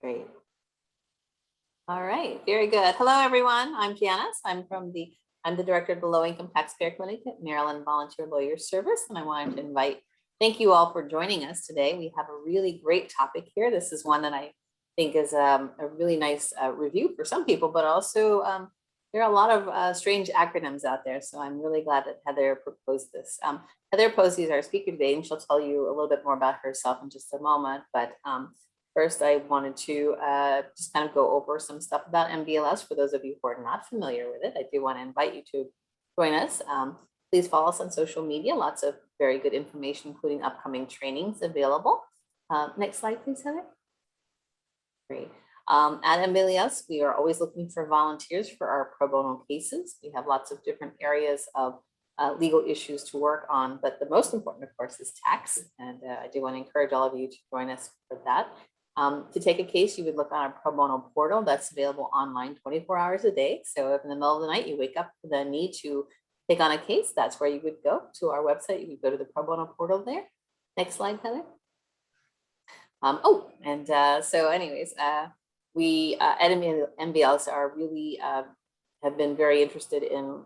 Great. All right, very good. Hello, everyone. I'm Janice. I'm the director of the Low Income Taxpayer Clinic at Maryland Volunteer Lawyer Service, and I wanted to thank you all for joining us today. We have a really great topic here. This is one that I think is a really nice review for some people, but also there are a lot of strange acronyms out there. So I'm really glad that Heather proposed this. Heather Posey is our speaker today, and she'll tell you a little bit more about herself in just a moment. But first, I wanted to just kind of go over some stuff about MVLS for those of you who are not familiar with it. I do want to invite you to join us. Please follow us on social media. Lots of very good information, including upcoming trainings available. Next slide, please, Heather. Great. At MVLS, we are always looking for volunteers for our pro bono cases. We have lots of different areas of legal issues to work on, but the most important, of course, is tax. And I do want to encourage all of you to join us for that. To take a case, you would look on our pro bono portal that's available online 24 hours a day. So if in the middle of the night you wake up with a need to take on a case, that's where you would go to our website. You would go to the pro bono portal there. Next slide, Heather. So anyways, we at MVLs are really have been very interested in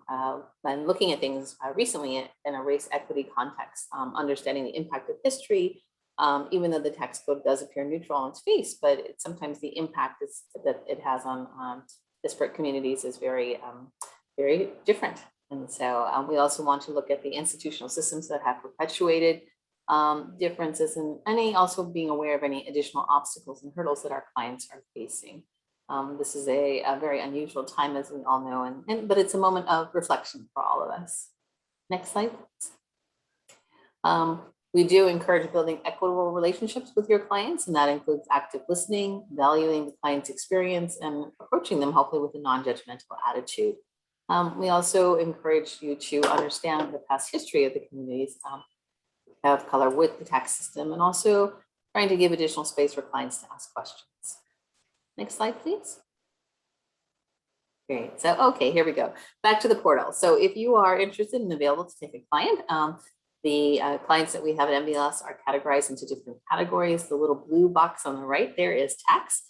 looking at things recently in a race equity context, understanding the impact of history, even though the tax code does appear neutral on its face, but sometimes the impact that it has on disparate communities is very, very different. And so we also want to look at the institutional systems that have perpetuated differences, and also being aware of any additional obstacles and hurdles that our clients are facing. This is a very unusual time, as we all know, but it's a moment of reflection for all of us. Next slide, please. We do encourage building equitable relationships with your clients, and that includes active listening, valuing the client's experience, and approaching them hopefully with a non-judgmental attitude. We also encourage you to understand the past history of the communities of color with the tax system, and also trying to give additional space for clients to ask questions. Next slide, please. Great. So, okay, here we go. Back to the portal. So if you are interested and available to take a client, the clients that we have at MVLS are categorized into different categories. The little blue box on the right there is tax.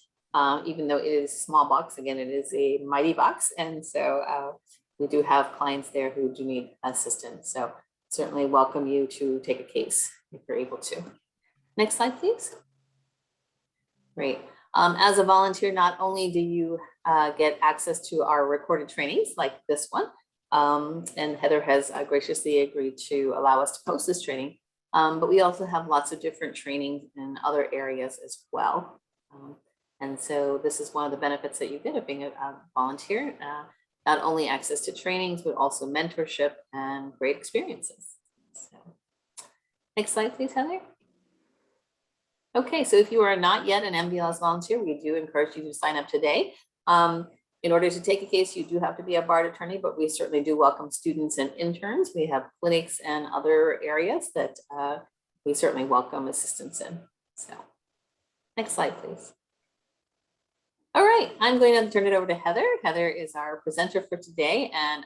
Even though it is a small box, again, it is a mighty box. And so we do have clients there who do need assistance. So certainly welcome you to take a case if you're able to. Next slide, please. Great. As a volunteer, not only do you get access to our recorded trainings like this one, and Heather has graciously agreed to allow us to post this training, but we also have lots of different trainings in other areas as well. And so this is one of the benefits that you get of being a volunteer, not only access to trainings, but also mentorship and great experiences. So, next slide, please, Heather. Okay, so if you are not yet an MVLS volunteer, we do encourage you to sign up today. In order to take a case, you do have to be a barred attorney, but we certainly do welcome students and interns. We have clinics and other areas that we certainly welcome assistance in. So, next slide, please. All right, I'm going to turn it over to Heather. Heather is our presenter for today, and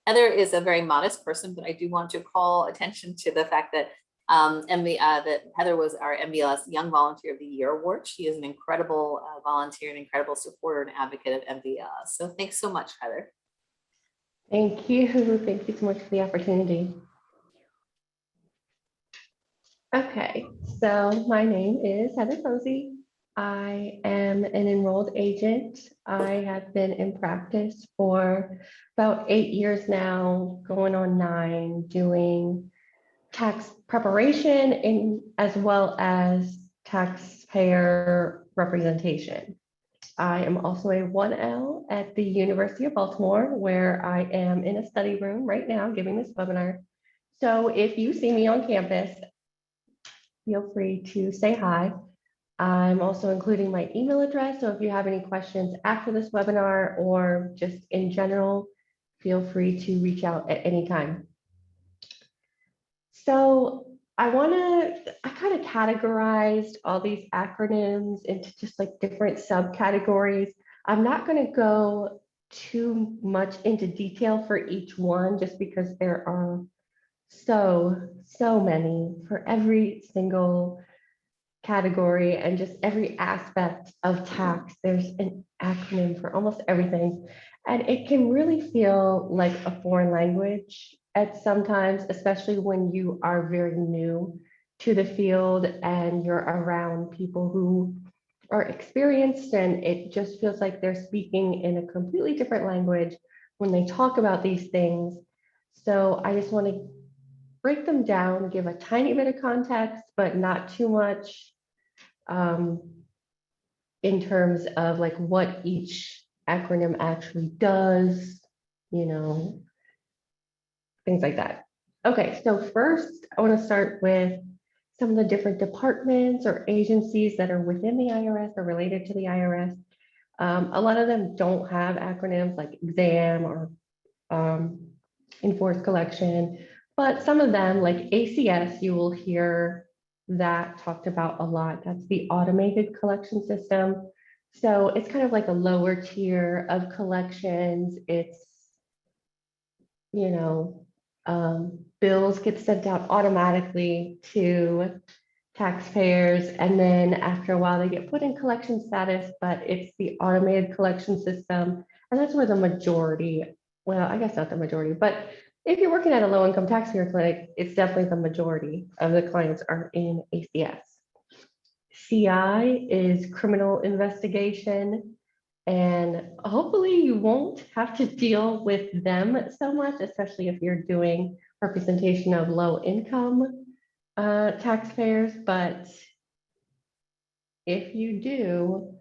Heather is a very modest person, but I do want to call attention to the fact that that Heather was our MVLS Young Volunteer of the Year award. She is an incredible volunteer, an incredible supporter and advocate of MVLS. So thanks so much, Heather. Thank you. Thank you so much for the opportunity. Okay, so my name is Heather Posey. I am an enrolled agent. I have been in practice for about 8 years now, going on 9, doing tax preparation as well as taxpayer representation. I am also a 1L at the University of Baltimore, where I am in a study room right now giving this webinar. So if you see me on campus, feel free to say hi. I'm also including my email address, so if you have any questions after this webinar or just in general, feel free to reach out at any time. So I kind of categorized all these acronyms into just like different subcategories. I'm not going to go too much into detail for each one, just because there are so many for every single category and just every aspect of tax. There's an acronym for almost everything. And it can really feel like a foreign language at sometimes, especially when you are very new to the field and you're around people who are experienced, and it just feels like they're speaking in a completely different language when they talk about these things. So I just want to break them down, give a tiny bit of context, but not too much, in terms of like what each acronym actually does, you know, things like that. Okay, so first I want to start with some of the different departments or agencies that are within the IRS or related to the IRS. A lot of them don't have acronyms like exam or enforced collection, but some of them like ACS, you will hear that talked about a lot. That's the automated collection system. So it's kind of like a lower tier of collections. It's, you know, bills get sent out automatically to taxpayers, and then after a while they get put in collection status, but it's the automated collection system. And that's where the majority, well, I guess not the majority, but if you're working at a low income taxpayer clinic, it's definitely the majority of the clients are in ACS. CI is criminal investigation, and hopefully you won't have to deal with them so much, especially if you're doing representation of low income taxpayers. But if you do,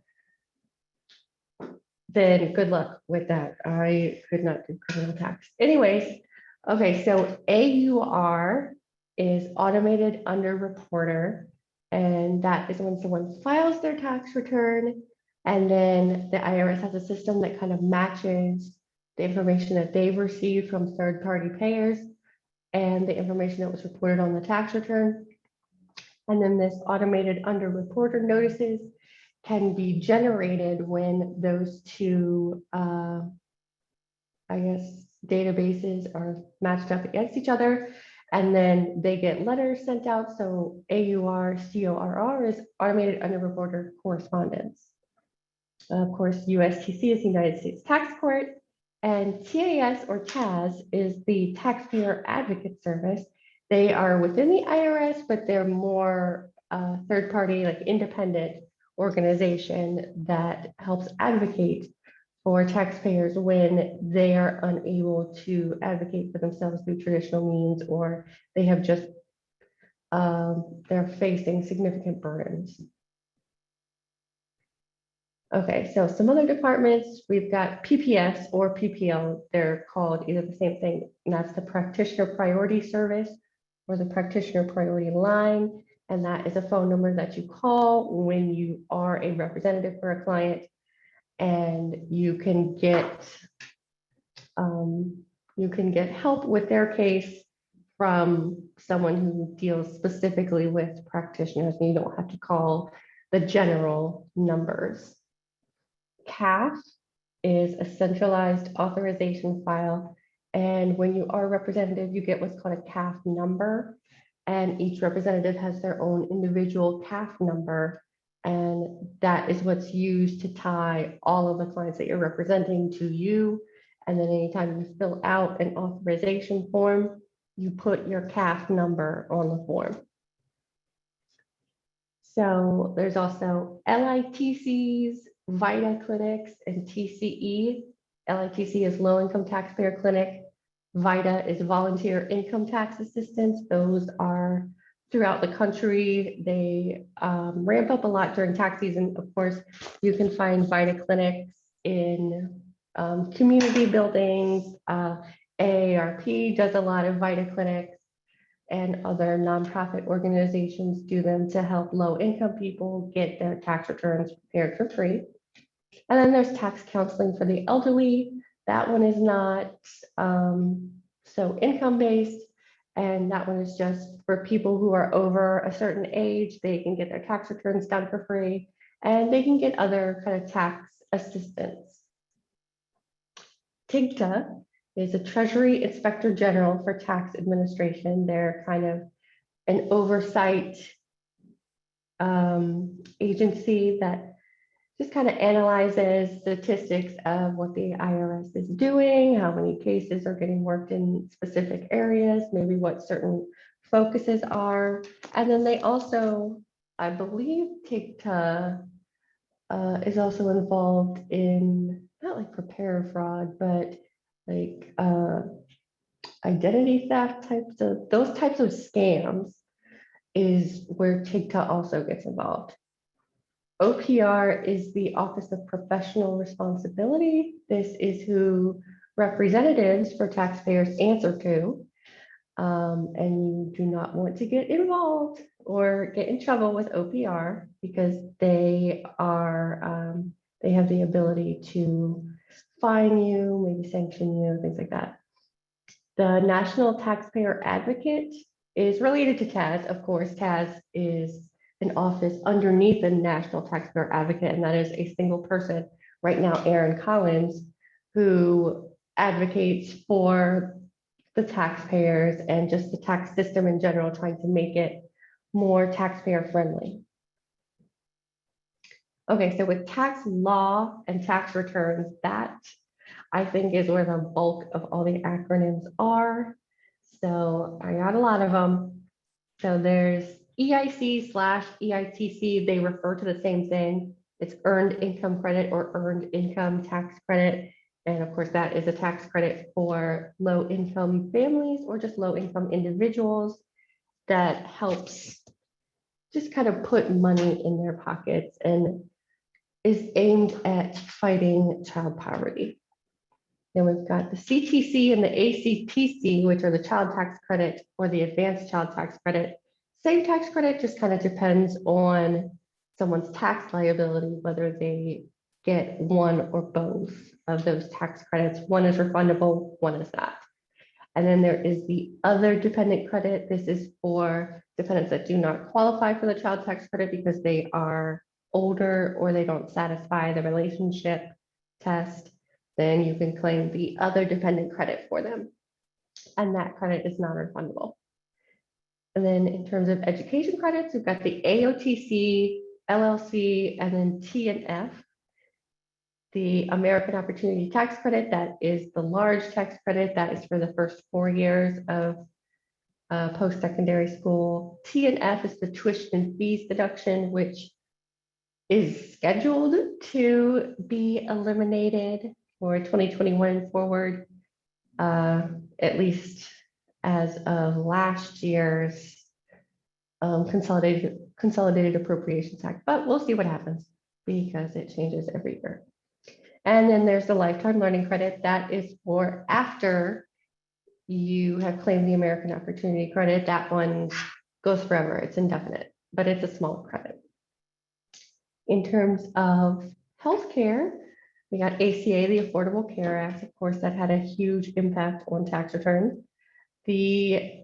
then good luck with that. I could not do criminal tax. Anyways, okay, so AUR is automated under reporter, and that is when someone files their tax return, and then the IRS has a system that kind of matches the information that they've received from third-party payers and the information that was reported on the tax return. And then this automated under reporter notices can be generated when those two, I guess, databases are matched up against each other, and then they get letters sent out. So AUR CORR is automated under reporter correspondence. Of course, USTC is the United States Tax Court, and TAS or TAS is the Taxpayer Advocate Service. They are within the IRS, but they're more third party, like independent organization that helps advocate for taxpayers when they are unable to advocate for themselves through traditional means, or they have just, they're facing significant burdens. Okay, so some other departments, we've got PPS or PPL, they're called either the same thing, and that's the Practitioner Priority Service or the Practitioner Priority Line. And that is a phone number that you call when you are a representative for a client, and you can get help with their case from someone who deals specifically with practitioners, and you don't have to call the general numbers. CAF is a centralized authorization file, and when you are a representative, you get what's called a CAF number, and each representative has their own individual CAF number, and that is what's used to tie all of the clients that you're representing to you. And then anytime you fill out an authorization form, you put your CAF number on the form. So there's also LITCs, VITA clinics, and TCE. LITC is low income taxpayer clinic. VITA is volunteer income tax assistance. Those are throughout the country. They ramp up a lot during tax season. Of course, you can find VITA clinics in community buildings. AARP does a lot of VITA clinics, and other nonprofit organizations do them to help low-income people get their tax returns prepared for free. And then there's tax counseling for the elderly. That one is not so income-based, and that one is just for people who are over a certain age. They can get their tax returns done for free, and they can get other kind of tax assistance. TIGTA is a Treasury Inspector General for Tax Administration. They're kind of an oversight agency that just kind of analyzes statistics of what the IRS is doing, how many cases are getting worked in specific areas, maybe what certain focuses are. And then they also, I believe, Ppia is also involved in, not like prepare fraud, but like identity theft types of, those types of scams is where Ppia also gets involved. OPR is the Office of Professional Responsibility. This is who representatives for taxpayers answer to. And you do not want to get involved or get in trouble with OPR because they are, they have the ability to fine you, maybe sanction you, things like that. The National Taxpayer Advocate is related to TAS. Of course, TAS is an office underneath the National Taxpayer Advocate, and that is a single person right now, Aaron Collins, who advocates for the taxpayers and just the tax system in general, trying to make it more taxpayer friendly. Okay, so with tax law and tax returns, that I think is where the bulk of all the acronyms are. So I got a lot of them. So there's EIC/EITC, they refer to the same thing. It's earned income credit or earned income tax credit. And of course, that is a tax credit for low income families or just low income individuals that helps just kind of put money in their pockets and is aimed at fighting child poverty. Then we've got the CTC and the ACTC, which are the child tax credit or the advanced child tax credit. Same tax credit, just kind of depends on someone's tax liability, whether they get one or both of those tax credits. One is refundable, one is not. And then there is the other dependent credit. This is for dependents that do not qualify for the child tax credit because they are older or they don't satisfy the relationship test. Then you can claim the other dependent credit for them. And that credit is non-refundable. And then in terms of education credits, we've got the AOTC, LLC, and then T and F. The American Opportunity Tax Credit, that is the large tax credit, that is for the first 4 years of post-secondary school. T and F is the tuition and fees deduction, which is scheduled to be eliminated for 2021 forward, at least as of last year's Consolidated Appropriations Act, but we'll see what happens because it changes every year. And then there's the lifetime learning credit. That is for after you have claimed the American Opportunity Credit. That one goes forever. It's indefinite, but it's a small credit. In terms of healthcare, we got ACA, the Affordable Care Act. Of course, that had a huge impact on tax returns. The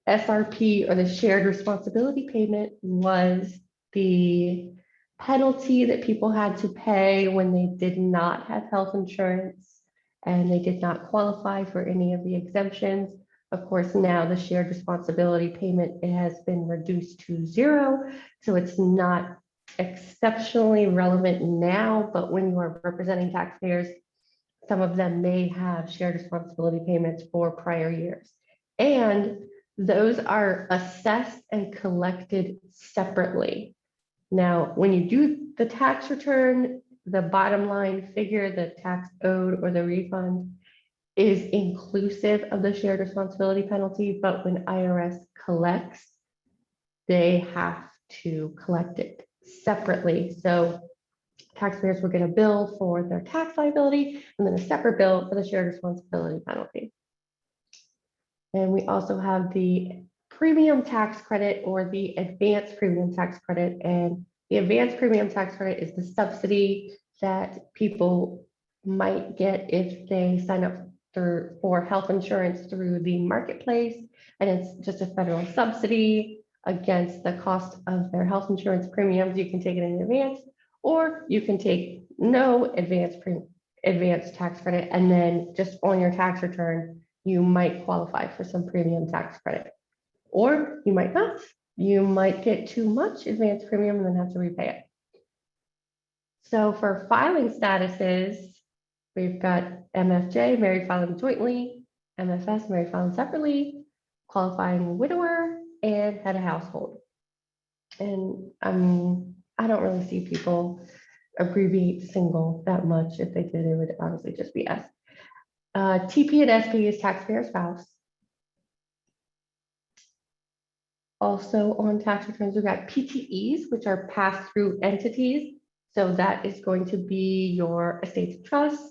SRP, or the shared responsibility payment, was the penalty that people had to pay when they did not have health insurance and they did not qualify for any of the exemptions. Of course, now the shared responsibility payment, it has been reduced to 0. So it's not exceptionally relevant now, but when you are representing taxpayers, some of them may have shared responsibility payments for prior years. And those are assessed and collected separately. Now, when you do the tax return, the bottom line figure, the tax owed or the refund, is inclusive of the shared responsibility penalty, but when IRS collects, they have to collect it separately. So taxpayers will get a bill for their tax liability and then a separate bill for the shared responsibility penalty. And we also have the premium tax credit or the advanced premium tax credit. And the advanced premium tax credit is the subsidy that people might get if they sign up for health insurance through the marketplace. And it's just a federal subsidy against the cost of their health insurance premiums. You can take it in advance, or you can take no advanced tax credit, and then just on your tax return, you might qualify for some premium tax credit, or you might not. you might get too much advance premium and then have to repay it. So for filing statuses, we've got MFJ, married filing jointly, MFS, married filing separately, qualifying widower, and head of household. And I don't really see people abbreviate single that much. If they did, it would honestly just be S. TP and SP is taxpayer spouse. Also on tax returns, we've got PTEs, which are pass-through entities. So that is going to be your estates of trust.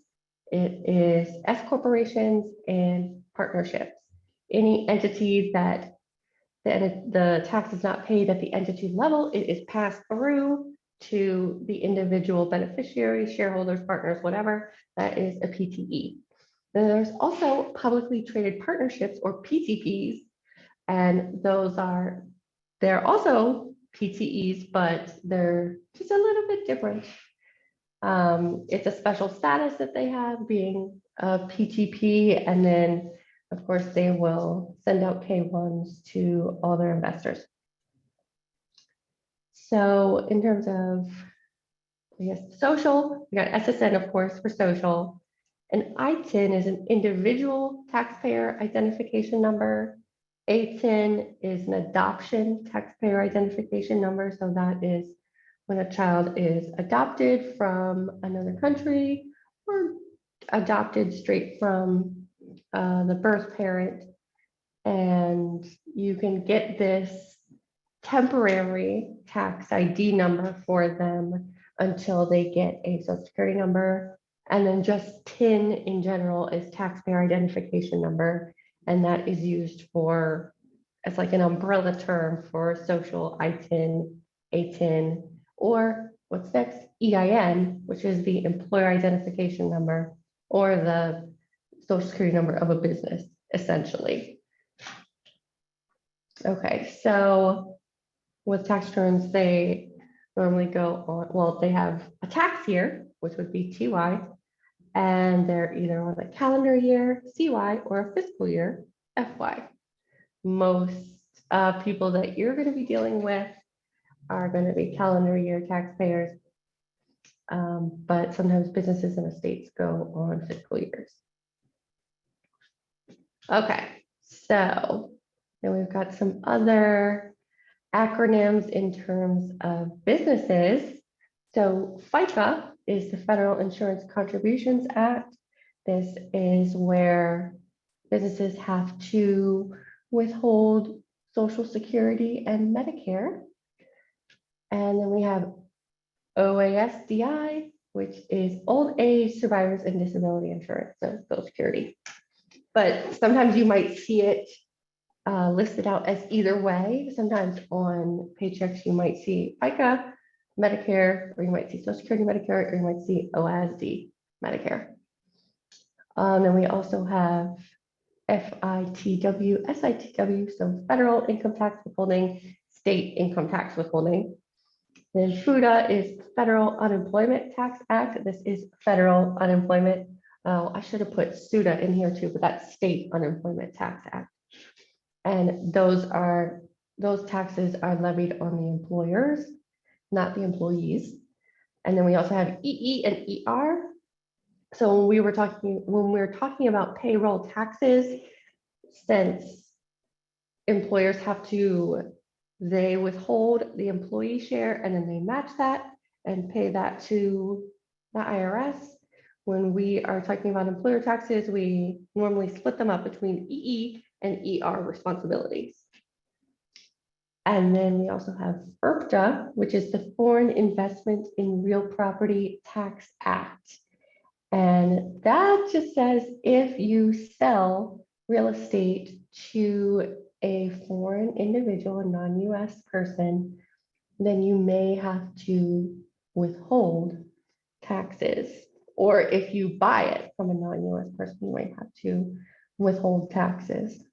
It is S corporations and partnerships. Any entity that the tax is not paid at the entity level, it is passed through to the individual beneficiaries, shareholders, partners, whatever. That is a PTE. Then there's also publicly traded partnerships or PTPs. And they're also PTEs, but they're just a little bit different. It's a special status that they have being a PTP, and then of course they will send out K1s to all their investors. So in terms of, I guess, social, we got SSN, of course, for social. And ITIN is an individual taxpayer identification number. ATIN is an adoption taxpayer identification number. So that is when a child is adopted from another country or adopted straight from the birth parent. And you can get this temporary tax ID number for them until they get a social security number. And then just TIN in general is taxpayer identification number. And that is used for, as like an umbrella term for social ITIN, ATIN, or what's next, EIN, which is the employer identification number or the social security number of a business, essentially. Okay, so with tax returns, they normally go on, well, they have a tax year, which would be TY, and they're either on a calendar year, CY, or a fiscal year, FY. Most people that you're going to be dealing with are going to be calendar year taxpayers, but sometimes businesses and estates go on fiscal years. Okay, so then we've got some other acronyms in terms of businesses. So FICA is the Federal Insurance Contributions Act. This is where businesses have to withhold Social Security and Medicare. And then we have OASDI, which is Old Age Survivors and Disability Insurance, so Social Security. But sometimes you might see it listed out as either way. Sometimes on paychecks, you might see FICA, Medicare, or you might see Social Security Medicare, or you might see OASD Medicare. Then we also have FITW, SITW, so Federal Income Tax Withholding, State Income Tax Withholding. Then FUTA is Federal Unemployment Tax Act. This is Federal Unemployment. I should have put SUTA in here too, but that's State Unemployment Tax Act. And those taxes are levied on the employers, not the employees. And then we also have EE and ER. So when we were talking about payroll taxes, since employers they withhold the employee share and then they match that and pay that to the IRS. When we are talking about employer taxes, we normally split them up between EE and ER responsibilities. And then we also have FIRPTA, which is the Foreign Investment in Real Property Tax Act. And that just says if you sell real estate to a foreign individual, a non-US person, then you may have to withhold taxes. Or if you buy it from a non-US person, you might have to withhold taxes.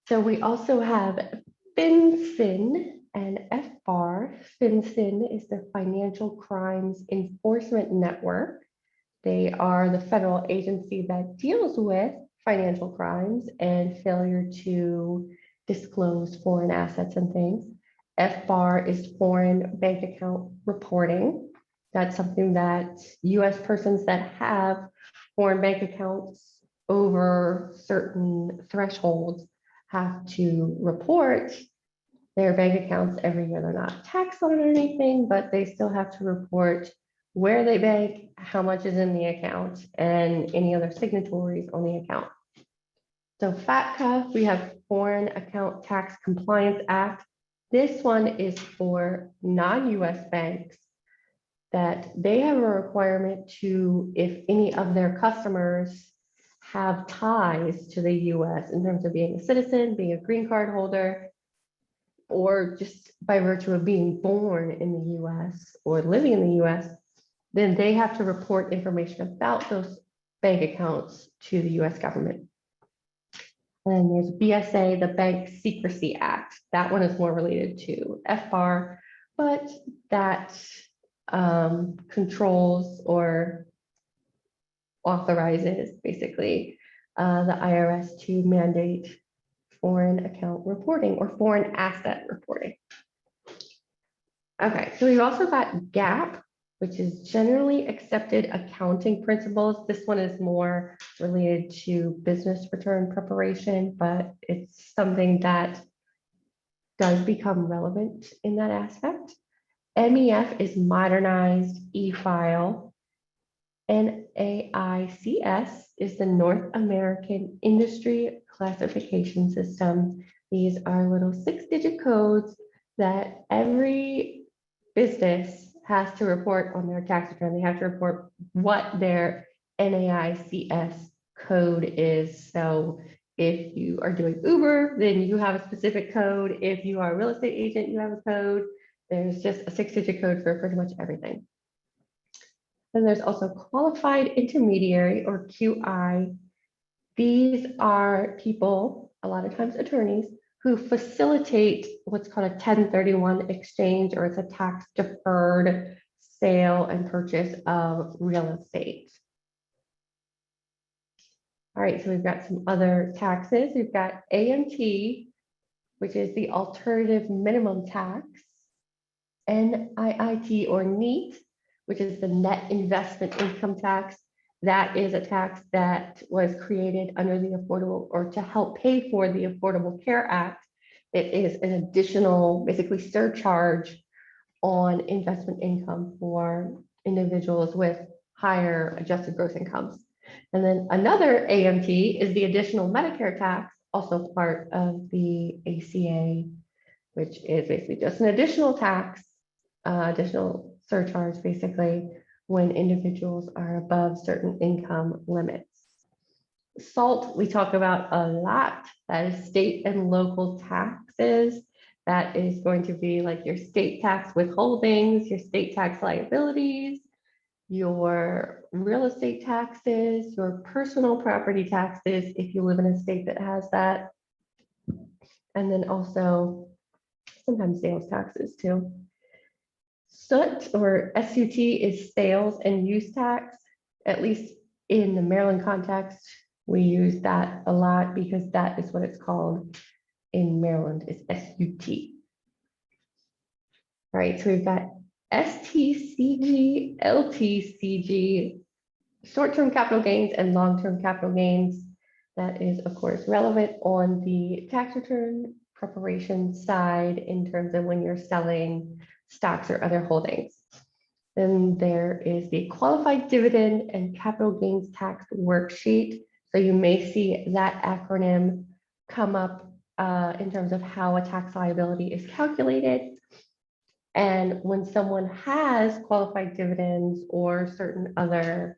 So we also have Finsin and Fbar. Finsin is the Financial Crimes Enforcement Network. They are the federal agency that deals with financial crimes and failure to disclose foreign assets and things. FBAR is foreign bank account reporting. That's something that US persons that have foreign bank accounts over certain thresholds have to report their bank accounts every year. They're not taxed on it or anything, but they still have to report where they bank, how much is in the account, and any other signatories on the account. So FATCA, we have Foreign Account Tax Compliance Act. This one is for non-US banks that they have a requirement to, if any of their customers have ties to the US in terms of being a citizen, being a green card holder, or just by virtue of being born in the US or living in the US, then they have to report information about those bank accounts to the US government. And there's BSA, the Bank Secrecy Act. That one is more related to FBAR, but that controls or authorizes basically the IRS to mandate foreign account reporting or foreign asset reporting. Okay, so we've also got GAAP, which is generally accepted accounting principles. This one is more related to business return preparation, but it's something that does become relevant in that aspect. MEF is modernized e-file. NAICS is the North American Industry Classification System. These are little 6-digit codes that every business has to report on their tax return. They have to report what their NAICS code is. So if you are doing Uber, then you have a specific code. If you are a real estate agent, you have a code. There's just a 6-digit code for pretty much everything. Then there's also qualified intermediary or QI. These are people, a lot of times attorneys, who facilitate what's called a 1031 exchange, or it's a tax deferred sale and purchase of real estate. All right, so we've got some other taxes. We've got AMT, which is the alternative minimum tax, NIIT or NEAT, which is the net investment income tax. That is a tax that was created under the Affordable, or to help pay for the Affordable Care Act. It is an additional, basically, surcharge on investment income for individuals with higher adjusted gross incomes. And then another AMT is the additional Medicare tax, also part of the ACA, which is basically just an additional tax, additional surcharge, basically, when individuals are above certain income limits. SALT, we talk about a lot. That is state and local taxes. That is going to be like your state tax withholdings, your state tax liabilities, your real estate taxes, your personal property taxes, if you live in a state that has that. And then also sometimes sales taxes too. SUT or SUT is sales and use tax. At least in the Maryland context, we use that a lot because that is what it's called in Maryland, is SUT. All right, so we've got STCG, LTCG, short-term capital gains and long-term capital gains. That is, of course, relevant on the tax return preparation side in terms of when you're selling stocks or other holdings. Then there is the qualified dividend and capital gains tax worksheet. So you may see that acronym come up in terms of how a tax liability is calculated. And when someone has qualified dividends or certain other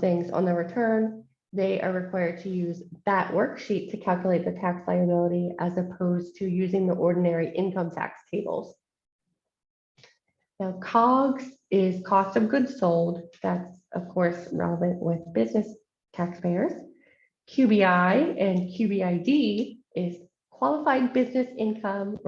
things on the return, they are required to use that worksheet to calculate the tax liability as opposed to using the ordinary income tax tables. Now, Cogs is cost of goods sold. That's, of course, relevant with business taxpayers. QBI and QBID is qualified business income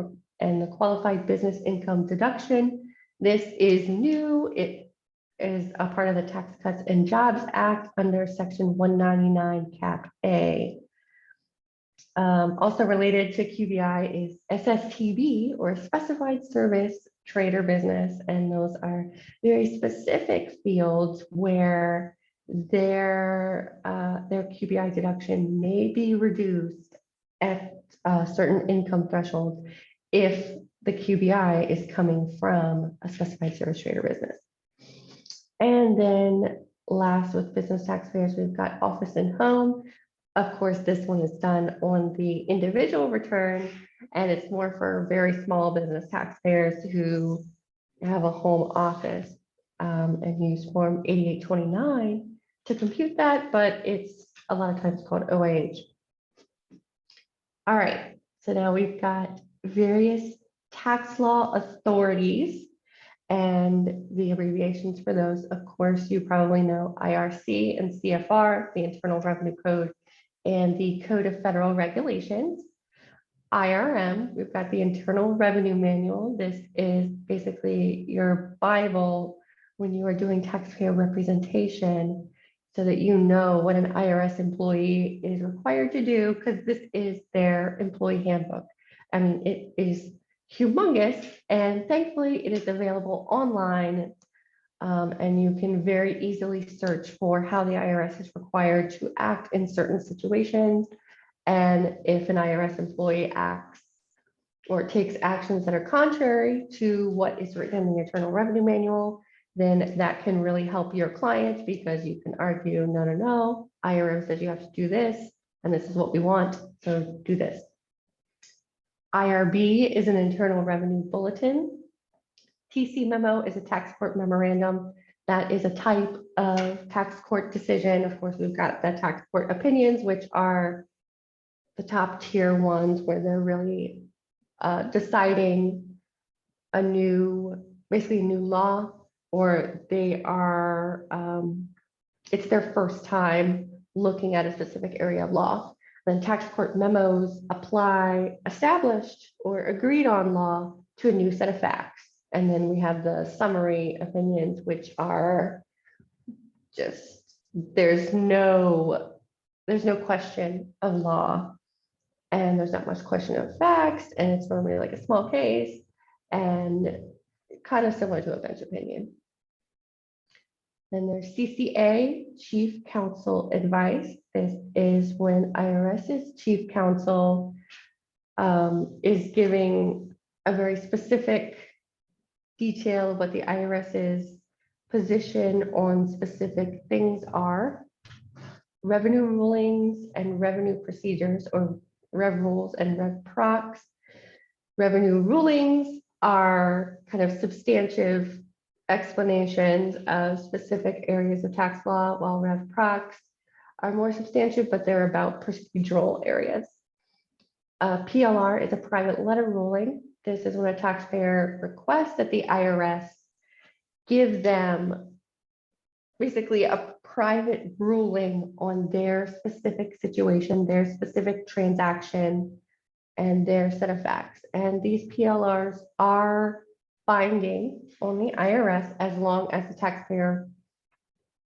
and the qualified business income deduction. This is new. It is a part of the Tax Cuts and Jobs Act under Section 199 Cap A. Also related to QBI is SSTB, or Specified Service Trade or Business, and those are very specific fields where their QBI deduction may be reduced at certain income thresholds if the QBI is coming from a specified service trade or business. And then last, with business taxpayers, we've got office and home. Of course, this one is done on the individual return, and it's more for very small business taxpayers who have a home office and use Form 8829 to compute that, but it's a lot of times called OIH. All right, so now we've got various tax law authorities, and the abbreviations for those, of course, you probably know IRC and CFR, the Internal Revenue Code, and the Code of Federal Regulations. IRM, we've got the Internal Revenue Manual. This is basically your Bible when you are doing taxpayer representation, so that you know what an IRS employee is required to do, because this is their employee handbook. I mean, it is humongous, and thankfully it is available online, and you can very easily search for how the IRS is required to act in certain situations. And if an IRS employee acts or takes actions that are contrary to what is written in the Internal Revenue Manual, then that can really help your client, because you can argue, no, IRM says you have to do this, and this is what we want, so do this. IRB is an Internal Revenue Bulletin. TC memo is a tax court memorandum. That is a type of tax court decision. Of course, we've got the tax court opinions, which are the top tier ones where they're really deciding a new, basically a new law, or they are, it's their first time looking at a specific area of law. Then tax court memos apply established or agreed on law to a new set of facts. And then we have the summary opinions, which are just, there's no question of law, and there's not much question of facts, and it's normally like a small case and kind of similar to a bench opinion. Then there's CCA, Chief Counsel Advice. This is when IRS's Chief Counsel is giving a very specific detail of what the IRS's position on specific things are. Revenue rulings and revenue procedures, or rev rules and rev procs. Revenue rulings are kind of substantive explanations of specific areas of tax law, while rev procs are more substantive, but they're about procedural areas. PLR is a private letter ruling. This is when a taxpayer requests that the IRS give them basically a private ruling on their specific situation, their specific transaction, and their set of facts. And these PLRs are binding on the IRS as long as the taxpayer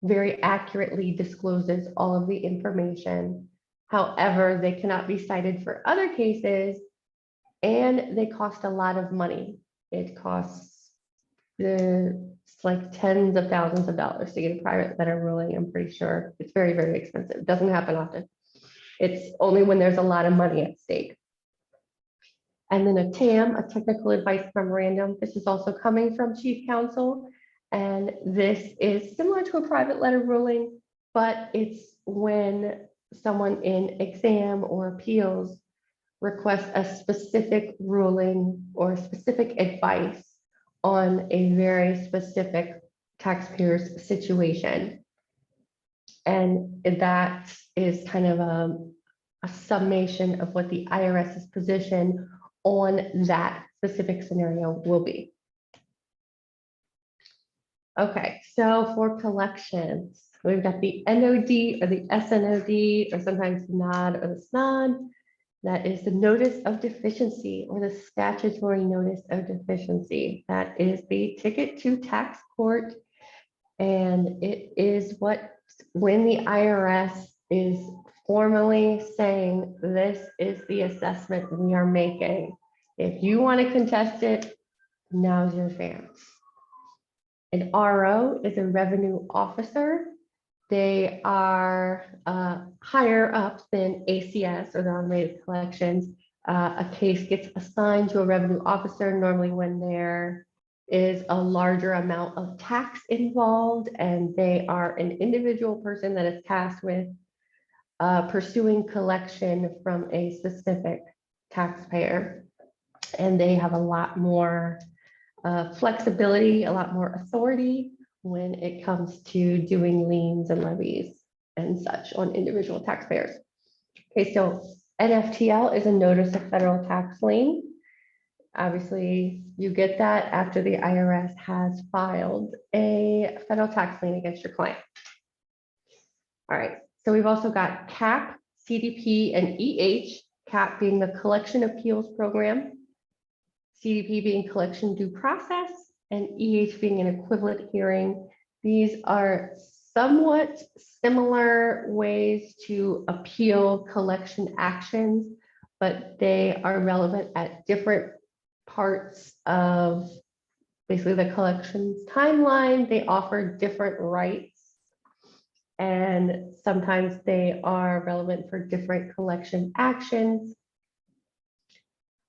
very accurately discloses all of the information. However, they cannot be cited for other cases, and they cost a lot of money. It costs it's like tens of thousands of dollars to get a private letter ruling. I'm pretty sure it's very, very expensive. It doesn't happen often. It's only when there's a lot of money at stake. And then a TAM, a technical advice memorandum. This is also coming from Chief Counsel. And this is similar to a private letter ruling, but it's when someone in exam or appeals requests a specific ruling or specific advice on a very specific taxpayer's situation. And that is kind of a summation of what the IRS's position on that specific scenario will be. Okay, so for collections, we've got the NOD or the SNOD, or sometimes NOD or the SNOD. That is the notice of deficiency, or the statutory notice of deficiency. That is the ticket to tax court And it is when the IRS is formally saying, this is the assessment we are making. If you want to contest it, now's your chance. An RO is a revenue officer. They are higher up than ACS, or the automated collections. A case gets assigned to a revenue officer normally when there is a larger amount of tax involved, and they are an individual person that is tasked with pursuing collection from a specific taxpayer. And they have a lot more flexibility, a lot more authority when it comes to doing liens and levies and such on individual taxpayers. Okay, so Nftl is a notice of federal tax lien. Obviously, you get that after the IRS has filed a federal tax lien against your client. All right, so we've also got CAP, CDP, and EH, CAP being the Collection Appeals Program, CDP being collection due process, and EH being an equivalent hearing. These are somewhat similar ways to appeal collection actions, but they are relevant at different parts of basically the collections timeline. They offer different rights, and sometimes they are relevant for different collection actions.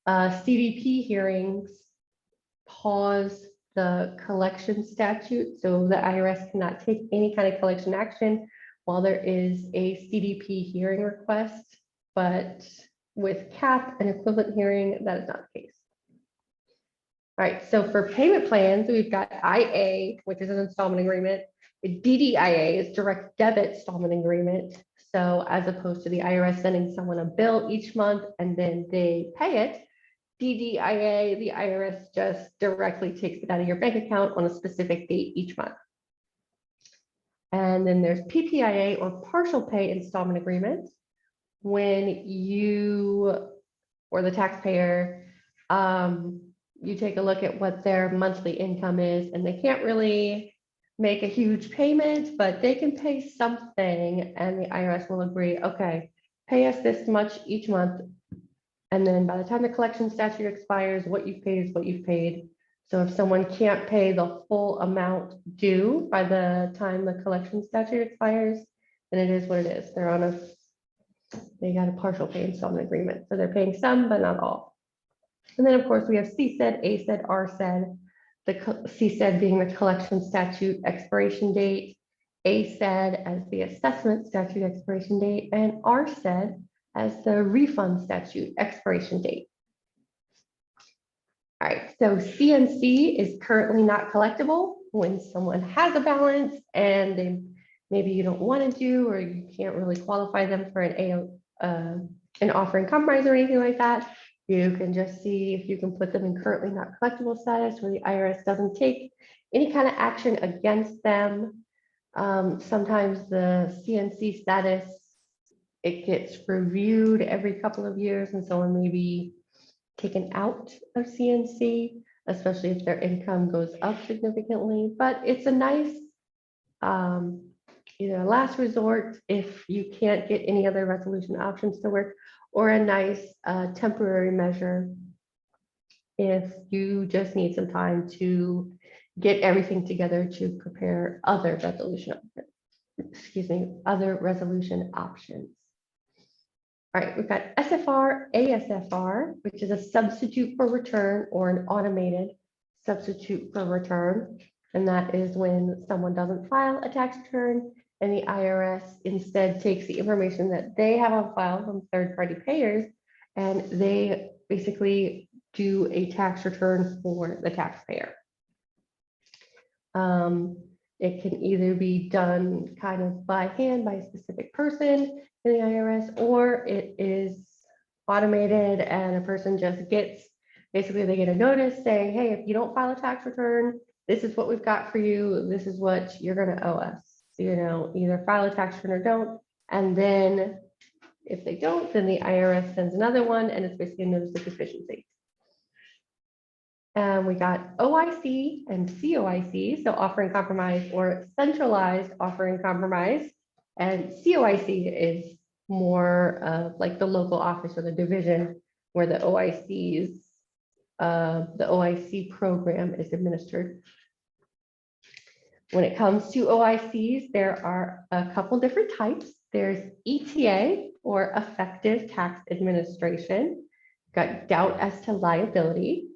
CDP hearings pause the collection statute, so the IRS cannot take any kind of collection action while there is a CDP hearing request, but with CAP, an equivalent hearing, that is not the case. All right, so for payment plans, we've got IA, which is an installment agreement. The DDIA is direct debit installment agreement. So as opposed to the IRS sending someone a bill each month and then they pay it, DDIA, the IRS just directly takes it out of your bank account on a specific date each month. And then there's PPIA, or partial pay installment agreement, when you or the taxpayer, you take a look at what their monthly income is, and they can't really make a huge payment, but they can pay something, and the IRS will agree, okay, pay us this much each month. And then by the time the collection statute expires, what you've paid is what you've paid. So if someone can't pay the full amount due by the time the collection statute expires, then it is what it is. They got a partial pay installment agreement. So they're paying some, but not all. And then of course we have CSED, ASED, RSED, the CSED being the collection statute expiration date, ASED as the assessment statute expiration date, and RSED as the refund statute expiration date. All right, so CNC is currently not collectible when someone has a balance and maybe you don't want to do, or you can't really qualify them for an offering compromise or anything like that. You can just see if you can put them in currently not collectible status where the IRS doesn't take any kind of action against them. Sometimes the CNC status, it gets reviewed every couple of years, and someone may be taken out of CNC, especially if their income goes up significantly. But it's a nice either last resort if you can't get any other resolution options to work, or a nice temporary measure if you just need some time to get everything together to prepare other resolution options. All right, we've got SFR, ASFR, which is a substitute for return or an automated substitute for return. And that is when someone doesn't file a tax return and the IRS instead takes the information that they have on file from third-party payers, and they basically do a tax return for the taxpayer. It can either be done kind of by hand by a specific person in the IRS, or it is automated and a person just gets, basically they get a notice saying, hey, if you don't file a tax return, this is what we've got for you. This is what you're going to owe us. So, either file a tax return or don't. And then if they don't, then the IRS sends another one, and it's basically a notice of deficiency. We got OIC and COIC, so offering compromise or centralized offering compromise. And COIC is more like the local office or the division where the OIC program is administered. When it comes to OICs, there are a couple different types. There's ETA, or effective tax administration. Got doubt as to liability,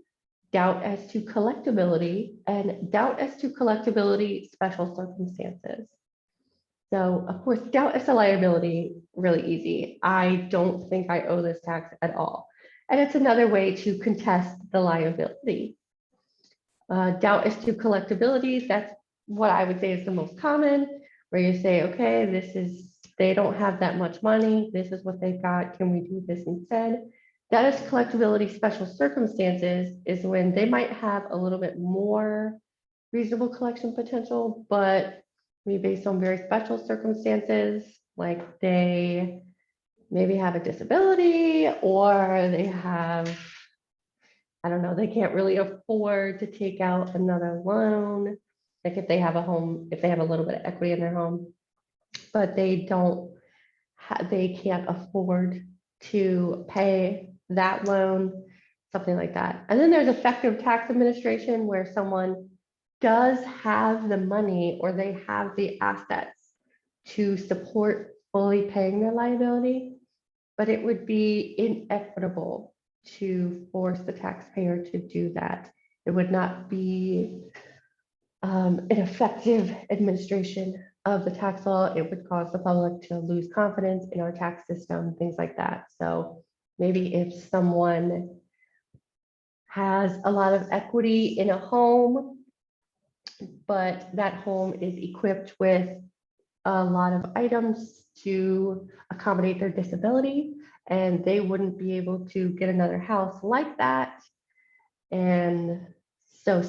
doubt as to collectability, and doubt as to collectability special circumstances. So of course, doubt as to liability, really easy. I don't think I owe this tax at all. And it's another way to contest the liability. Doubt as to collectability, that's what I would say is the most common, where you say, okay, they don't have that much money. This is what they've got. Can we do this instead? That is collectability special circumstances is when they might have a little bit more reasonable collection potential, but maybe based on very special circumstances, like they maybe have a disability or they have, I don't know, they can't really afford to take out another loan. Like if they have a home, if they have a little bit of equity in their home, but they can't afford to pay that loan, something like that. And then there's effective tax administration where someone does have the money or they have the assets to support fully paying their liability, but it would be inequitable to force the taxpayer to do that. It would not be an effective administration of the tax law. It would cause the public to lose confidence in our tax system, things like that. So maybe if someone has a lot of equity in a home, but that home is equipped with a lot of items to accommodate their disability, and they wouldn't be able to get another house like that. And so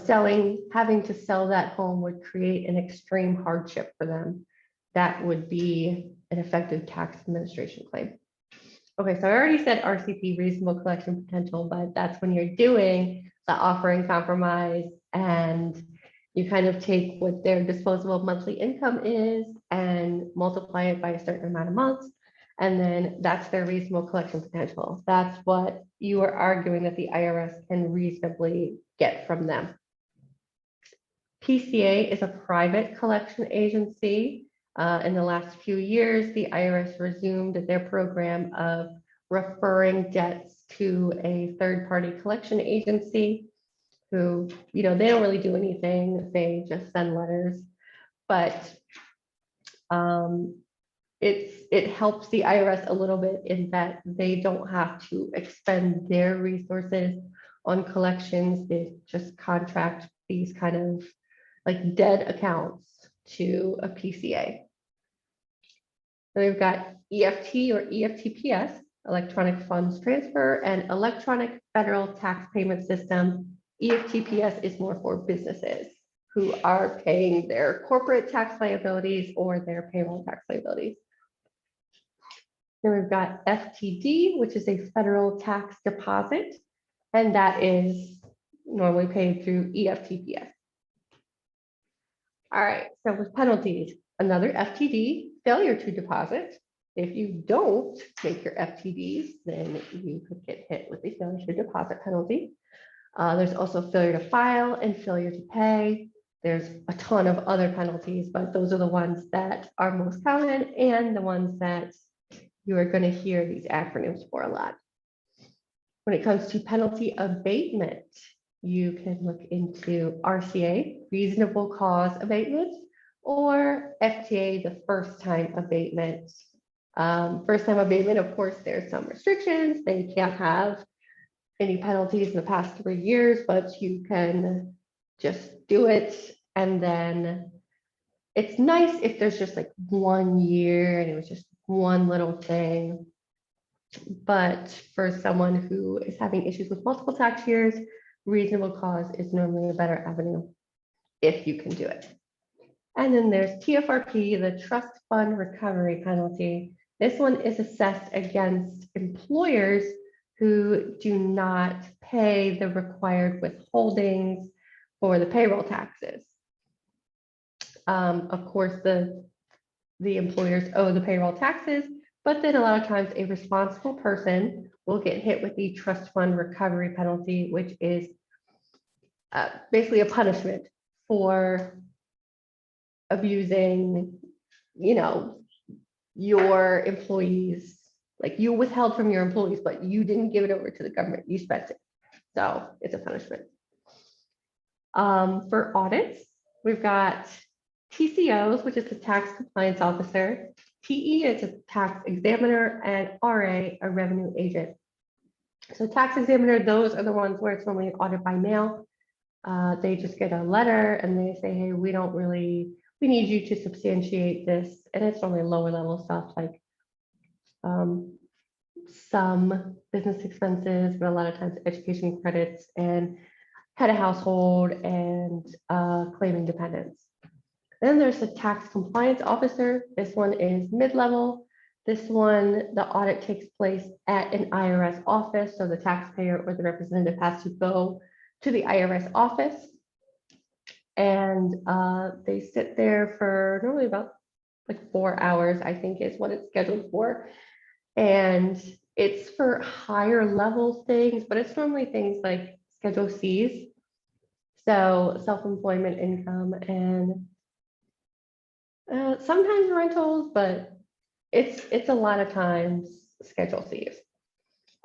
having to sell that home would create an extreme hardship for them. That would be an effective tax administration claim. Okay, so I already said RCP, reasonable collection potential, but that's when you're doing the offering compromise and you kind of take what their disposable monthly income is and multiply it by a certain amount of months. And then that's their reasonable collection potential. That's what you are arguing that the IRS can reasonably get from them. PCA is a private collection agency. In the last few years, the IRS resumed their program of referring debts to a third-party collection agency who, they don't really do anything. They just send letters, but it helps the IRS a little bit in that they don't have to expend their resources on collections. They just contract these kind of like dead accounts to a PCA. So we've got EFT or Eftps, electronic funds transfer, and electronic federal tax payment system. Eftps is more for businesses who are paying their corporate tax liabilities or their payroll tax liabilities. Then we've got FTD, which is a federal tax deposit, and that is normally paid through Eftps. All right, so with penalties, another FTD, failure to deposit. If you don't make your FTDs, then you could get hit with a failure to deposit penalty. There's also failure to file and failure to pay. There's a ton of other penalties, but those are the ones that are most common and the ones that you are going to hear these acronyms for a lot. When it comes to penalty abatement, you can look into RCA, reasonable cause abatement, or FTA, the first time abatement. First time abatement, of course, there's some restrictions. They can't have any penalties in the past 3 years, but you can just do it. And then it's nice if there's just like 1 year and it was just one little thing. But for someone who is having issues with multiple tax years, reasonable cause is normally a better avenue if you can do it. And then there's Tfrp, the trust fund recovery penalty. This one is assessed against employers who do not pay the required withholdings for the payroll taxes. Of course, the employers owe the payroll taxes, but then a lot of times a responsible person will get hit with the trust fund recovery penalty, which is basically a punishment for abusing, your employees. Like, you withheld from your employees, but you didn't give it over to the government, you spent it. So it's a punishment. For audits, we've got TCOs, which is the tax compliance officer, TE is a tax examiner, and RA, a revenue agent. So tax examiner, those are the ones where it's normally an audit by mail. They just get a letter and they say, hey, we need you to substantiate this. And it's only lower level stuff like some business expenses, but a lot of times education credits and head of household and claiming dependents. Then there's the tax compliance officer. This one is mid-level. This one, the audit takes place at an IRS office. So the taxpayer or the representative has to go to the IRS office. And they sit there for normally about like 4 hours, I think is what it's scheduled for. And it's for higher level things, but it's normally things like Schedule Cs. So self-employment income and sometimes rentals, but it's a lot of times Schedule Cs.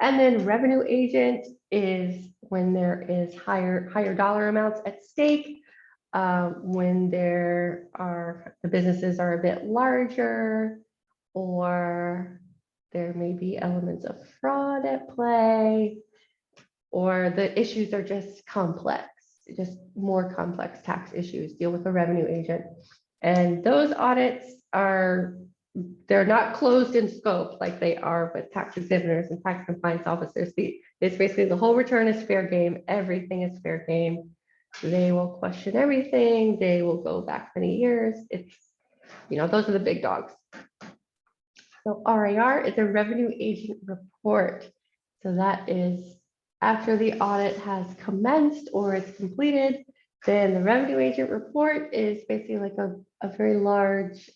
And then revenue agent is when there is higher dollar amounts at stake, when the businesses are a bit larger, or there may be elements of fraud at play, or the issues are just complex, just more complex tax issues deal with the revenue agent. And those audits they're not closed in scope like they are with tax examiners and tax compliance officers. It's basically the whole return is fair game. Everything is fair game. They will question everything. They will go back many years. It's, those are the big dogs. So RAR is a revenue agent report. So that is after the audit has commenced or it's completed, then the revenue agent report is basically like a very large,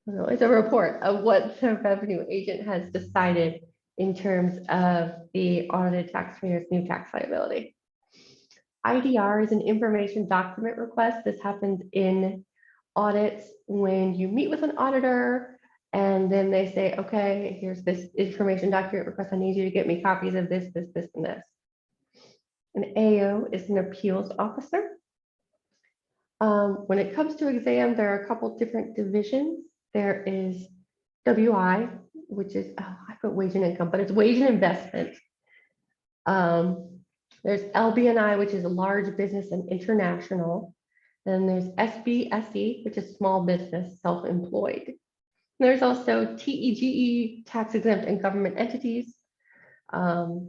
it's a report of what the revenue agent has decided in terms of the audited taxpayer's new tax liability. IDR is an information document request. This happens in audits when you meet with an auditor and then they say, okay, here's this information document request. I need you to get me copies of this, this, this, and this. An AO is an appeals officer. When it comes to exam, there are a couple different divisions. There is WI, which is, I put wage and income, but it's wage and investment. There's LBNI, which is a large business and international. Then there's SBSE, which is small business, self-employed. There's also TEGE, tax exempt and government entities. But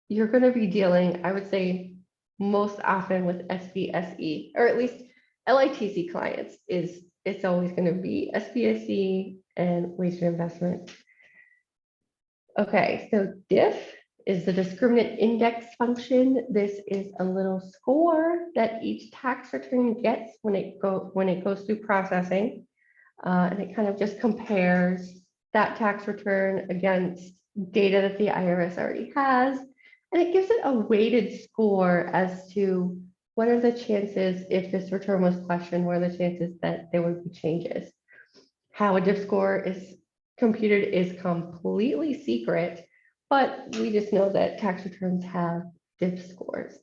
you're going to be dealing, I would say, most often with SBSE, or at least LITC clients it's always going to be SBSE and wage and investment. Okay, so DIF is the discriminant index function. This is a little score that each tax return gets when it goes through processing. And it kind of just compares that tax return against data that the IRS already has. And it gives it a weighted score as to what are the chances, if this return was questioned, what are the chances that there would be changes. How a DIF score is computed is completely secret, but we just know that tax returns have DIF scores.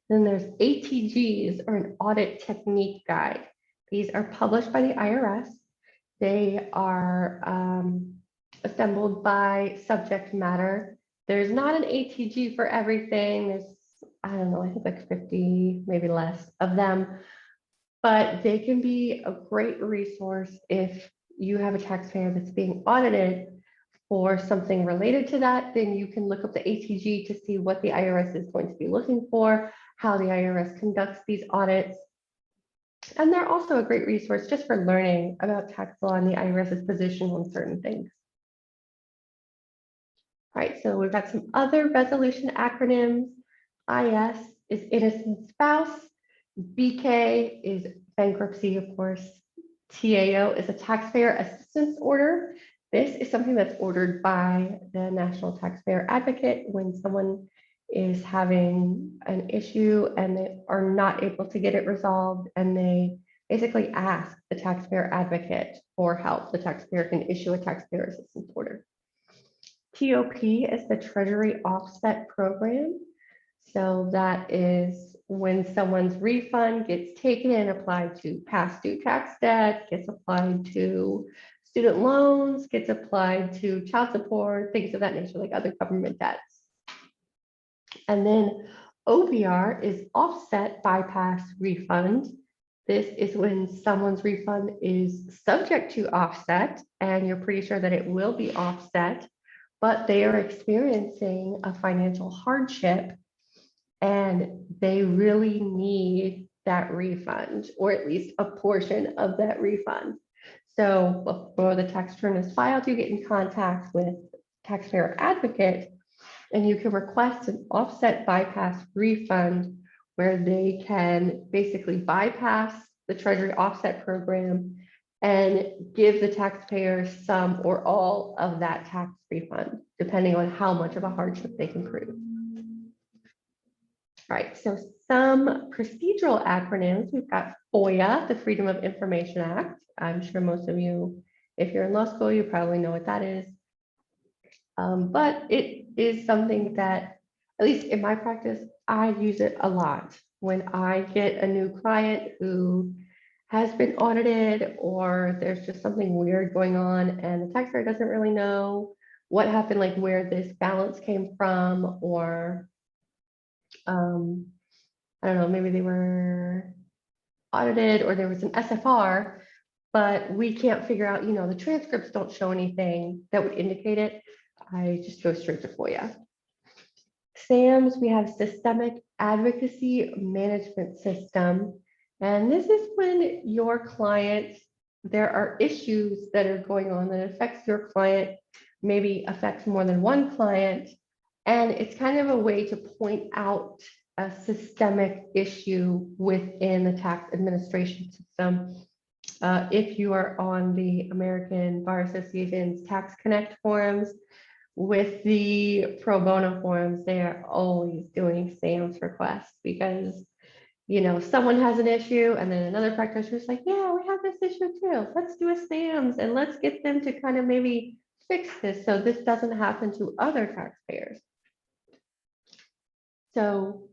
Then there's ATGs, or an audit technique guide. These are published by the IRS. They are assembled by subject matter. There's not an ATG for everything. There's, I don't know, I think like 50, maybe less of them, but they can be a great resource if you have a taxpayer that's being audited for something related to that. Then you can look up the ATG to see what the IRS is going to be looking for, how the IRS conducts these audits. And they're also a great resource just for learning about tax law and the IRS's position on certain things. right, so we've got some other resolution acronyms. IS is innocent spouse. BK is bankruptcy, of course. TAO is a taxpayer assistance order. This is something that's ordered by the National Taxpayer Advocate when someone is having an issue and they are not able to get it resolved, and they basically ask the taxpayer advocate for help. The taxpayer can issue a taxpayer assistance order. TOP is the Treasury Offset Program. So that is when someone's refund gets taken and applied to past due tax debt, gets applied to student loans, gets applied to child support, things of that nature, like other government debts. And then OBR is offset bypass refund. This is when someone's refund is subject to offset and you're pretty sure that it will be offset, but they are experiencing a financial hardship and they really need that refund, or at least a portion of that refund. So before the tax return is filed, you get in contact with taxpayer advocate and you can request an offset bypass refund where they can basically bypass the Treasury offset program and give the taxpayer some or all of that tax refund, depending on how much of a hardship they can prove. All right, so some procedural acronyms. We've got FOIA, the Freedom of Information Act. I'm sure most of you, if you're in law school, you probably know what that is. But it is something that, at least in my practice, I use it a lot. When I get a new client who has been audited, or there's just something weird going on and the taxpayer doesn't really know what happened, like where this balance came from, or I don't know, maybe they were audited or there was an SFR, but we can't figure out, the transcripts don't show anything that would indicate it. I just go straight to FOIA. SAMS, we have Systemic Advocacy Management System. And this is when your client, there are issues that are going on that affects your client, maybe affects more than one client. And it's kind of a way to point out a systemic issue within the tax administration system. If you are on the American Bar Association's Tax Connect forums, with the pro bono forums, they are always doing SAMS requests because, someone has an issue and then another practitioner is like, yeah, we have this issue too. Let's do a SAMS and let's get them to kind of maybe fix this so this doesn't happen to other taxpayers. So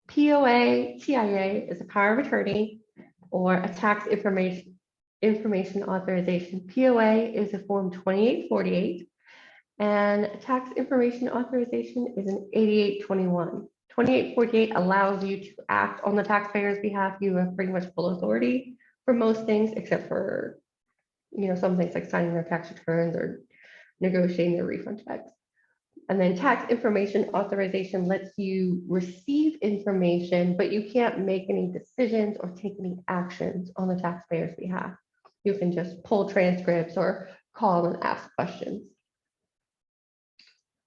POA, TIA is a power of attorney or a tax information authorization. POA is a form 2848. And tax information authorization is an 8821. 2848 allows you to act on the taxpayer's behalf. You have pretty much full authority for most things, except for, some things like signing their tax returns or negotiating their refund checks. And then tax information authorization lets you receive information, but you can't make any decisions or take any actions on the taxpayer's behalf. You can just pull transcripts or call and ask questions.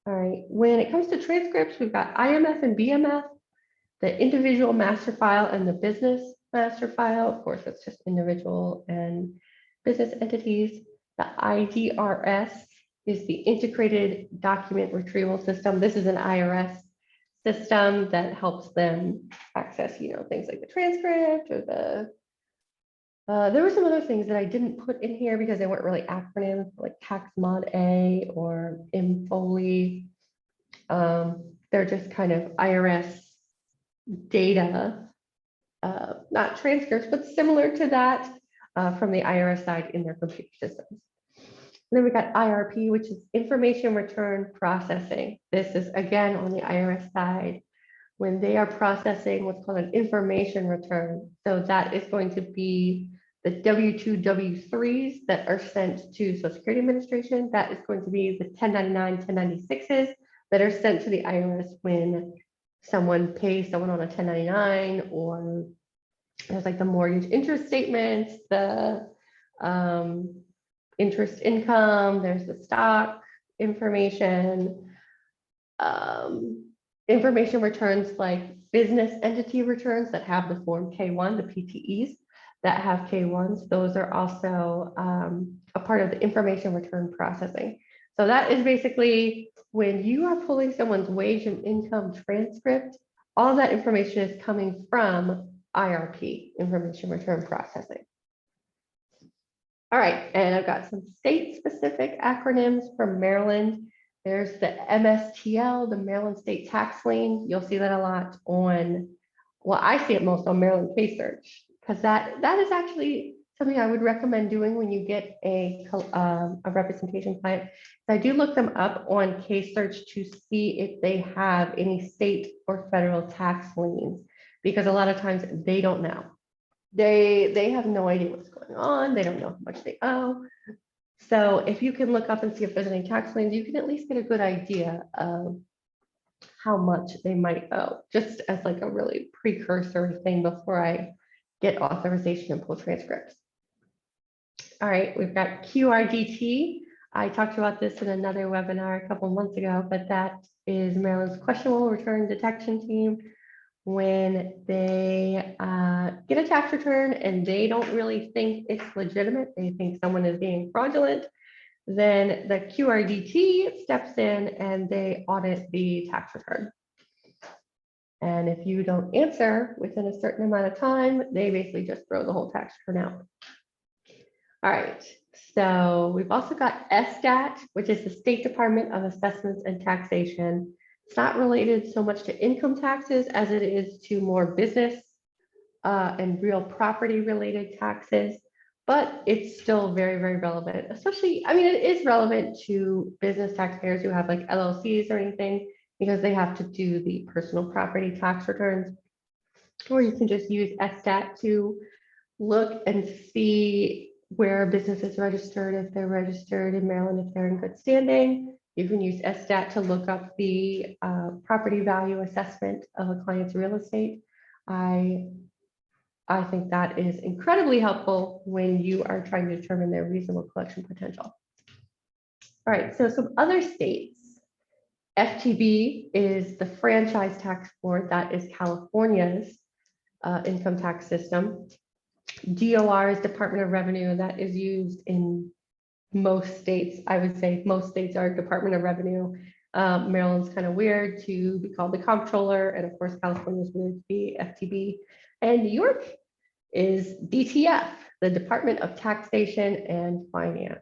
All right, when it comes to transcripts, we've got IMF and BMF, the individual master file and the business master file. Of course, that's just individual and business entities. The IDRS is the Integrated Document Retrieval System. This is an IRS system that helps them access, things like the transcript or the there were some other things that I didn't put in here because they weren't really acronyms, like Tax Mod A or Infoli. They're just kind of IRS data, not transcripts, but similar to that from the IRS side in their computer systems. And then we got IRP, which is Information Return Processing. This is again on the IRS side when they are processing what's called an information return. So that is going to be the W-2, W-3s that are sent to Social Security Administration. That is going to be the 1099, 1096s that are sent to the IRS when someone pays someone on a 1099, or there's like the mortgage interest statements, the interest income, there's the stock information. information returns like business entity returns that have the form K1, the PTEs that have K1s, those are also a part of the information return processing. So that is basically when you are pulling someone's wage and income transcript, all of that information is coming from IRP, information return processing. All right, and I've got some state-specific acronyms from Maryland. There's the MSTL, the Maryland State Tax Lien. You'll see that a lot on, well, I see it most on Maryland Case Search, because that is actually something I would recommend doing when you get a representation client. So I do look them up on Case Search to see if they have any state or federal tax liens, because a lot of times they don't know. They have no idea what's going on. They don't know how much they owe. So if you can look up and see if there's any tax liens, you can at least get a good idea of how much they might owe, just as like a really precursor thing before I get authorization and pull transcripts. All right, we've got Qrdt. I talked about this in another webinar a couple of months ago, but that is Maryland's questionable return detection team. When they get a tax return and they don't really think it's legitimate, they think someone is being fraudulent, then the Qrdt steps in and they audit the tax return. And if you don't answer within a certain amount of time, they basically just throw the whole tax return out. All right, so we've also got SDAT, which is the State Department of Assessments and Taxation. It's not related so much to income taxes as it is to more business and real property related taxes, but it's still very, very relevant, especially, I mean, it is relevant to business taxpayers who have like LLCs or anything, because they have to do the personal property tax returns, or you can just use SDAT to look and see where a business is registered, if they're registered in Maryland, if they're in good standing. You can use SDAT to look up the property value assessment of a client's real estate. I think that is incredibly helpful when you are trying to determine their reasonable collection potential. All right, so some other states. FTB is the franchise tax board, that is California's income tax system. DOR is Department of Revenue, that is used in most states. I would say most states are Department of Revenue. Maryland's kind of weird to be called the Comptroller, and of course California is weird to be FTB. And New York is DTF, the Department of Taxation and Finance.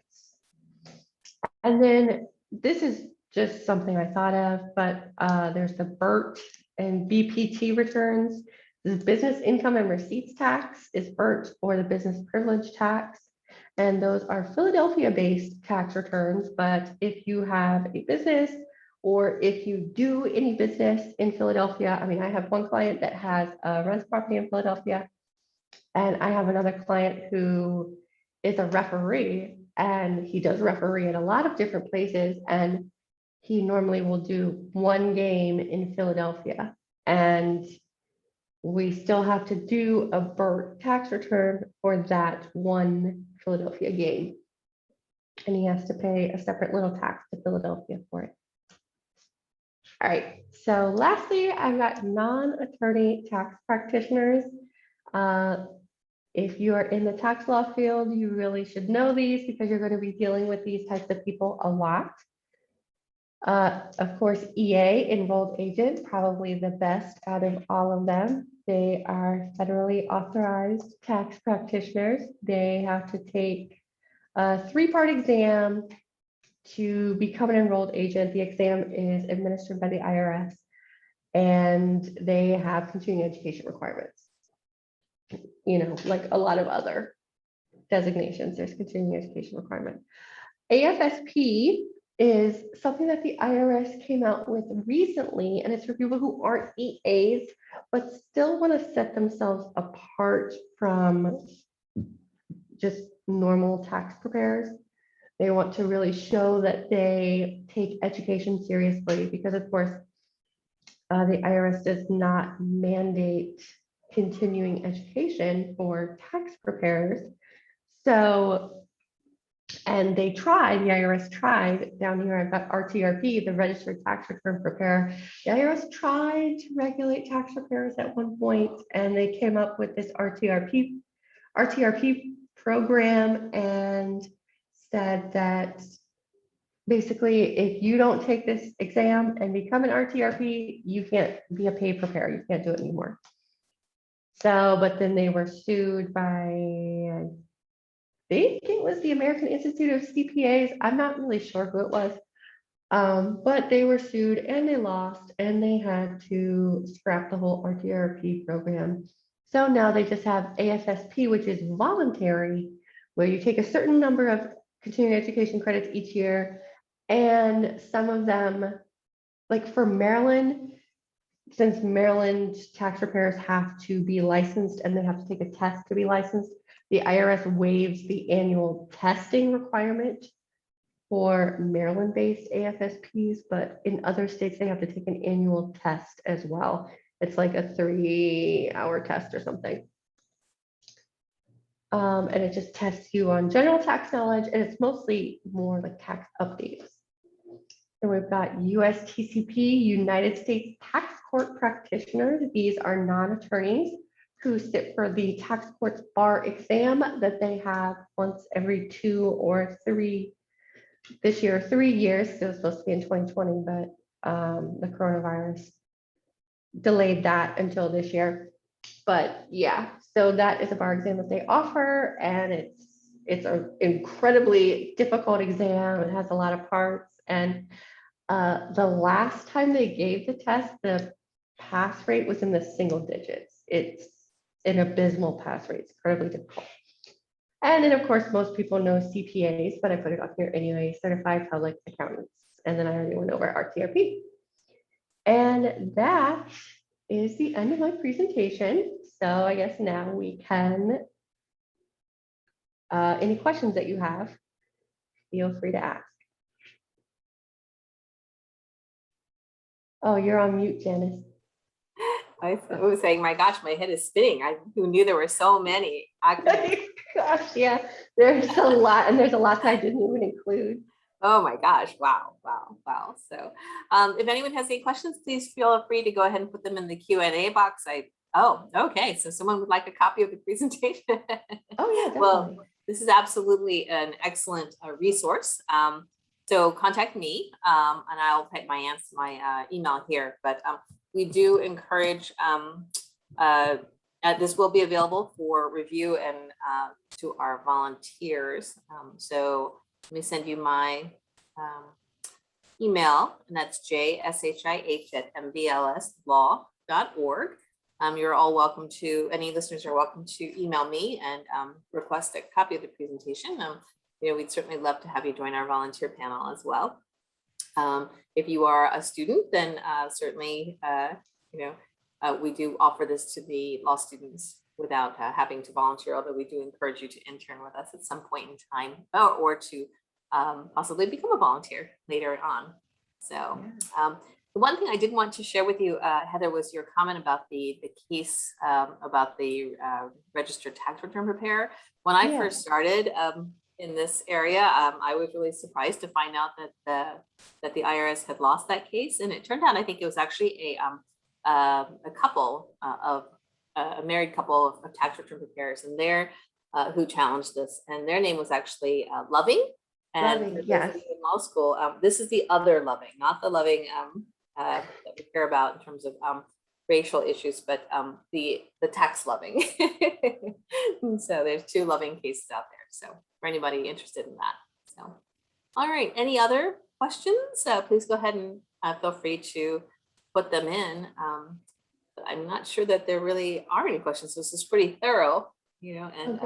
And then this is just something I thought of, but there's the BERT and BPT returns. The business income and receipts tax is BERT, or the business privilege tax. And those are Philadelphia-based tax returns. But if you have a business, or if you do any business in Philadelphia, I mean, I have one client that has a rental property in Philadelphia, and I have another client who is a referee, and he does referee in a lot of different places. And he normally will do one game in Philadelphia, and we still have to do a BERT tax return for that one Philadelphia game. And he has to pay a separate little tax to Philadelphia for it. All right, so lastly, I've got non-attorney tax practitioners. If you are in the tax law field, you really should know these, because you're going to be dealing with these types of people a lot. Of course, EA, enrolled agent, probably the best out of all of them. They are federally authorized tax practitioners. They have to take a 3-part exam to become an enrolled agent. The exam is administered by the IRS, and they have continuing education requirements. You know, like a lot of other designations, there's continuing education requirement. AFSP is something that the IRS came out with recently, and it's for people who aren't EAs, but still want to set themselves apart from just normal tax preparers. They want to really show that they take education seriously, because of course, the IRS does not mandate continuing education for tax preparers. So And the IRS tried, down here I've got RTRP, the Registered Tax Return Preparer. The IRS tried to regulate tax preparers at one point, and they came up with this RTRP program and said that basically, if you don't take this exam and become an RTRP, you can't be a paid preparer. You can't do it anymore. So, but then they were sued by, I think it was the American Institute of CPAs. I'm not really sure who it was. But they were sued and they lost, and they had to scrap the whole RTRP program. So now they just have AFSP, which is voluntary, where you take a certain number of continuing education credits each year. And some of them, like for Maryland, since Maryland tax preparers have to be licensed and they have to take a test to be licensed, the IRS waives the annual testing requirement for Maryland-based AFSPs, but in other states, they have to take an annual test as well. It's like a 3-hour test or something. And it just tests you on general tax knowledge, and it's mostly more like tax updates. And we've got USTCP, United States Tax Court Practitioners. These are non-attorneys who sit for the tax court's bar exam that they have once every 2 or 3, this year, 3 years. It was supposed to be in 2020, but the coronavirus delayed that until this year. But yeah, so that is a bar exam that they offer, and it's an incredibly difficult exam. It has a lot of parts, and the last time they gave the test, the pass rate was in the single digits. It's an abysmal pass rate. It's incredibly difficult. And then, of course, most people know CPAs, but I put it up here anyway, Certified Public Accountants. And then I already went over RTRP. And that is the end of my presentation. So I guess now we can, any questions that you have, feel free to ask. Oh, you're on mute, Janice. I was saying, my gosh, my head is spinning. Who knew there were so many acronyms. Gosh, yeah, there's a lot, and there's a lot that I didn't even include. Oh my gosh, wow. So if anyone has any questions, please feel free to go ahead and put them in the Q&A box. Oh, okay, so someone would like a copy of the presentation. Oh yeah, definitely. Well, this is absolutely an excellent resource. So contact me, and I'll put my email here, but we do encourage, this will be available for review and to our volunteers. So let me send you my email, and that's jshih@mblslaw.org. You're all welcome to, any listeners are welcome to email me and request a copy of the presentation. We'd certainly love to have you join our volunteer panel as well. If you are a student, then certainly, we do offer this to the law students without having to volunteer, although we do encourage you to intern with us at some point in time, or to possibly become a volunteer later on. So the one thing I did want to share with you, Heather, was your comment about the case about the registered tax return preparer. When I first started in this area, I was really surprised to find out that the IRS had lost that case, and it turned out I think it was actually a couple of a married couple of tax return preparers, and who challenged this, and their name was actually Loving. And yes, in law school, this is the other Loving, not the Loving that we care about in terms of racial issues, but the tax Loving. So there's 2 Loving cases out there. So for anybody interested in that. So, all right, any other questions? Please go ahead and feel free to put them in. But I'm not sure that there really are any questions. This is pretty thorough, and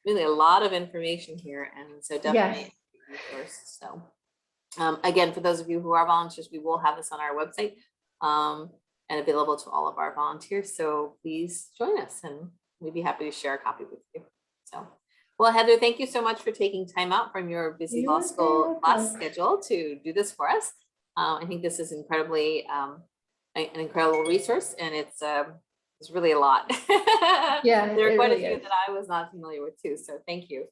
really a lot of information here. And so definitely a resource. So again, for those of you who are volunteers, we will have this on our website and available to all of our volunteers. So please join us, and we'd be happy to share a copy with you. So, well, Heather, thank you so much for taking time out from your busy law school class schedule to do this for us. I think this is incredibly an incredible resource, and it's really a lot. Yeah, there are quite a few that I was not familiar with too. So thank you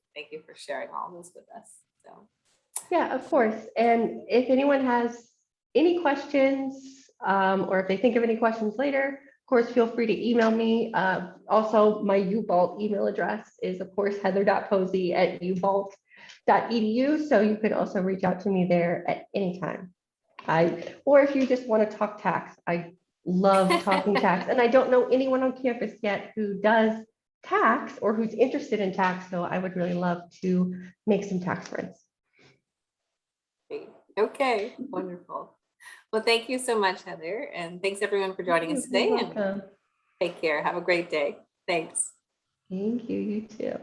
for sharing all this with us. So, Yeah, of course. And if anyone has any questions, or if they think of any questions later, of course, feel free to email me. Also, my UVault email address is, of course, heather.posey@uvault.edu. So you could also reach out to me there at any time. Or if you just want to talk tax, I love talking tax. And I don't know anyone on campus yet who does tax or who's interested in tax. So I would really love to make some tax friends. great. Okay, wonderful. Well, thank you so much, Heather. And thanks everyone for joining us You're today. And welcome. take care. Have a great day. Thanks. Thank you, you too.